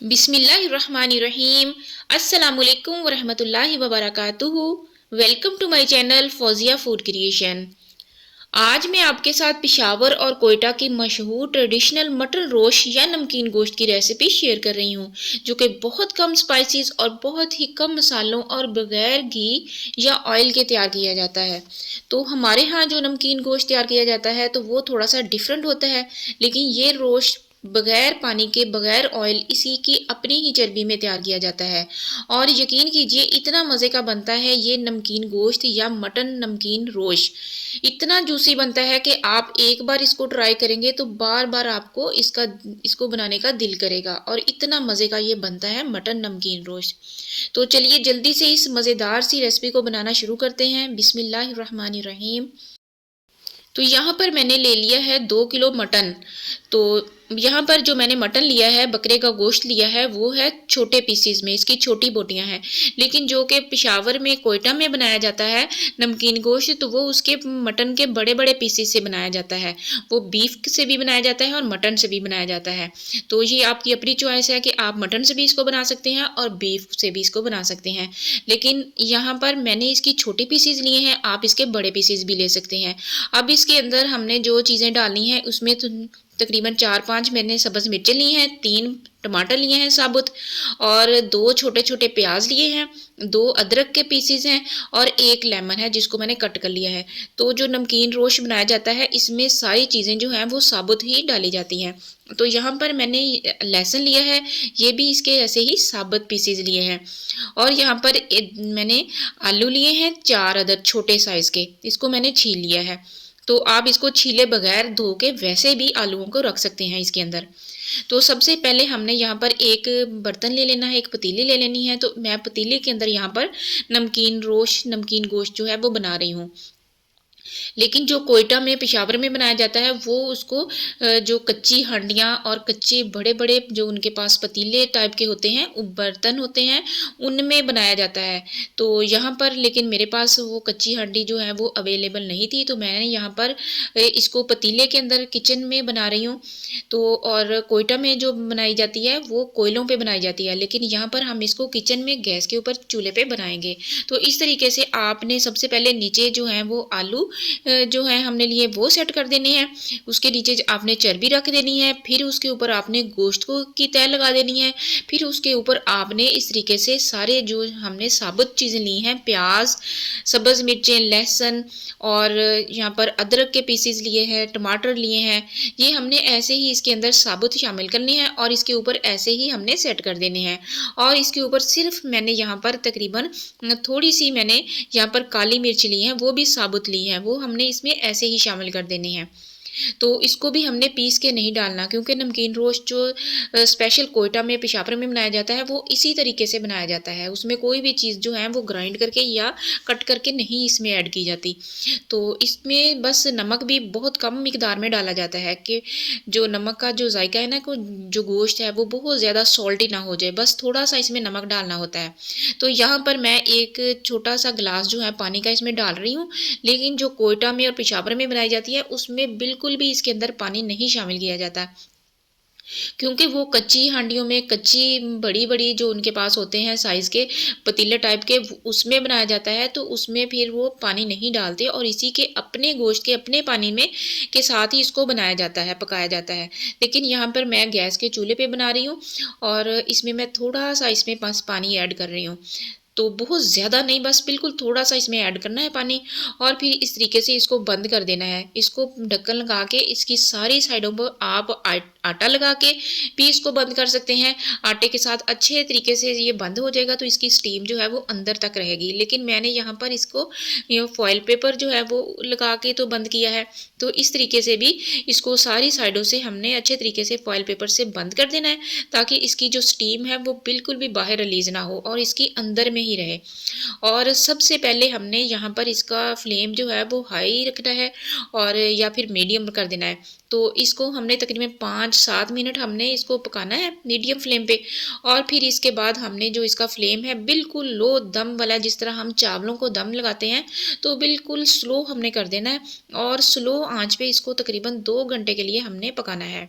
बिस्मिल्लाहिर्रहमानिर्रहीम। अस्सलाम वालेकुम वरहमतुल्लाहि वबरकातुहू। Welcome to my channel Fauzia food creation. आज मैं आपके साथ पेशावर और कोयटा की मशहूर ट्रेडिशनल मटन रोस्ट या नमकीन गोश्त की रेसिपी शेयर कर रही हूँ, जो कि बहुत कम स्पाइसेस और बहुत ही कम मसालों और बगैर घी या ऑयल के तैयार किया जाता है। तो हमारे यहाँ जो नमकीन गोश्त तैयार किया जाता है तो वो थोड़ा सा डिफरेंट होता है, लेकिन ये रोस्ट बगैर पानी के बगैर ऑयल इसी की अपनी ही चर्बी में तैयार किया जाता है। और यकीन कीजिए इतना मज़े का बनता है ये नमकीन गोश्त या मटन नमकीन रोस्ट। इतना जूसी बनता है कि आप एक बार इसको ट्राई करेंगे तो बार बार आपको इसको बनाने का दिल करेगा। और इतना मज़े का ये बनता है मटन नमकीन रोस्ट। तो चलिए जल्दी से इस मज़ेदार सी रेसिपी को बनाना शुरू करते हैं। बिस्मिल्लाहिर्रहमानिर्रहीम। तो यहाँ पर मैंने ले लिया है 2 किलो मटन। तो यहाँ पर जो मैंने मटन लिया है, बकरे का गोश्त लिया है, वो है छोटे पीसीज में, इसकी छोटी बोटियाँ हैं। लेकिन जो कि पेशावर में कोयटा में बनाया जाता है नमकीन गोश्त, तो वो उसके मटन के बड़े बड़े पीसीज से बनाया जाता है। वो बीफ से भी बनाया जाता है और मटन से भी बनाया जाता है। तो ये आपकी अपनी चॉइस है कि आप मटन से भी इसको बना सकते हैं और बीफ से भी इसको बना सकते हैं। लेकिन यहाँ पर मैंने इसकी छोटे पीसीज लिए हैं, आप इसके बड़े पीसीज भी ले सकते हैं। अब इसके अंदर हमने जो चीज़ें डालनी है उसमें तकरीबन 4-5 मैंने सब्ज़ मिर्चें ली हैं, 3 टमाटर लिए हैं साबुत, और 2 छोटे छोटे प्याज लिए हैं, 2 अदरक के पीसीज हैं और 1 लेमन है जिसको मैंने कट कर लिया है। तो जो नमकीन रोस्ट बनाया जाता है इसमें सारी चीज़ें जो हैं वो साबुत ही डाली जाती हैं। तो यहाँ पर मैंने लहसुन लिया है, ये भी इसके ऐसे ही साबुत पीसीज लिए हैं। और यहाँ पर मैंने आलू लिए हैं 4 अदद छोटे साइज़ के, इसको मैंने छील लिया है। तो आप इसको छीले बगैर धो के वैसे भी आलूओं को रख सकते हैं इसके अंदर। तो सबसे पहले हमने यहाँ पर एक बर्तन ले लेना है, एक पतीली ले लेनी है। तो मैं पतीले के अंदर यहाँ पर नमकीन गोश्त जो है वो बना रही हूँ। लेकिन जो कोयटा में पेशावर में बनाया जाता है वो उसको जो कच्ची हांडियाँ और कच्चे बड़े बड़े जो उनके पास पतीले टाइप के होते हैं, बर्तन होते हैं, उनमें बनाया जाता है। तो यहाँ पर लेकिन मेरे पास वो कच्ची हांडी जो है वो अवेलेबल नहीं थी, तो मैंने यहाँ पर इसको पतीले के अंदर किचन में बना रही हूँ। तो और कोयटा में जो बनाई जाती है वो कोयलों पे बनाई जाती है, लेकिन यहाँ पर हम इसको किचन में गैस के ऊपर चूल्हे पे बनाएंगे। तो इस तरीके से आपने सबसे पहले नीचे जो है वो आलू जो है हमने लिए वो सेट कर देने हैं। उसके नीचे आपने चर्बी रख देनी है, फिर उसके ऊपर आपने गोश्त को की तह लगा देनी है। फिर उसके ऊपर आपने इस तरीके से सारे जो हमने साबुत चीज़ें ली हैं, प्याज, सब्ज़ मिर्चें, लहसुन और यहाँ पर अदरक के पीसीज लिए हैं, टमाटर लिए हैं, ये हमने ऐसे ही इसके अंदर साबुत शामिल करने हैं और इसके ऊपर ऐसे ही हमने सेट कर देने हैं। और इसके ऊपर सिर्फ मैंने यहाँ पर तकरीबन थोड़ी सी मैंने यहाँ पर काली मिर्च ली है, वो भी साबुत ली है, वो हमने इसमें ऐसे ही शामिल कर देने हैं। तो इसको भी हमने पीस के नहीं डालना, क्योंकि नमकीन रोस्ट जो स्पेशल कोयटा में पेशावर में बनाया जाता है वो इसी तरीके से बनाया जाता है। उसमें कोई भी चीज़ जो है वो ग्राइंड करके या कट करके नहीं इसमें ऐड की जाती। तो इसमें बस नमक भी बहुत कम मिकदार में डाला जाता है कि जो नमक का जो जायका है ना, को जो गोश्त है वो बहुत ज़्यादा सॉल्टी ना हो जाए, बस थोड़ा सा इसमें नमक डालना होता है। तो यहाँ पर मैं एक छोटा सा गिलास जो है पानी का इसमें डाल रही हूँ। लेकिन जो कोयटा में और पेशावर में बनाई जाती है उसमें बिल्कुल भी इसके अंदर पानी नहीं शामिल किया जाता, क्योंकि वो कच्ची हांडियों में कच्ची बड़ी बड़ी जो उनके पास होते हैं साइज़ के पतीले टाइप के, उसमें बनाया जाता है। तो उसमें फिर वो पानी नहीं डालते और इसी के अपने गोश्त के अपने पानी में के साथ ही इसको बनाया जाता है, पकाया जाता है। लेकिन यहाँ पर मैं गैस के चूल्हे पे बना रही हूँ और इसमें मैं थोड़ा सा इसमें बस पानी ऐड कर रही हूँ। तो बहुत ज़्यादा नहीं, बस बिल्कुल थोड़ा सा इसमें ऐड करना है पानी। और फिर इस तरीके से इसको बंद कर देना है। इसको ढक्कन लगा के इसकी सारी साइडों पर आप आटा लगा के भी इसको बंद कर सकते हैं। आटे के साथ अच्छे तरीके से ये बंद हो जाएगा तो इसकी स्टीम जो है वो अंदर तक रहेगी। लेकिन मैंने यहाँ पर इसको फॉइल पेपर जो है वो लगा के तो बंद किया है। तो इस तरीके से भी इसको सारी साइडों से हमने अच्छे तरीके से फॉइल पेपर से बंद कर देना है, ताकि इसकी जो स्टीम है वो बिल्कुल भी बाहर रिलीज ना हो और इसकी अंदर में ही रहे। और सबसे पहले हमने यहाँ पर इसका फ्लेम जो है वो हाई रखना है और या फिर मीडियम कर देना है। तो इसको हमने तकरीबन 5-7 मिनट हमने इसको पकाना है मीडियम फ्लेम पे। और फिर इसके बाद हमने जो इसका फ्लेम है बिल्कुल लो दम वाला, जिस तरह हम चावलों को दम लगाते हैं तो बिल्कुल स्लो हमने कर देना है और स्लो आंच पे इसको तकरीबन 2 घंटे के लिए हमने पकाना है।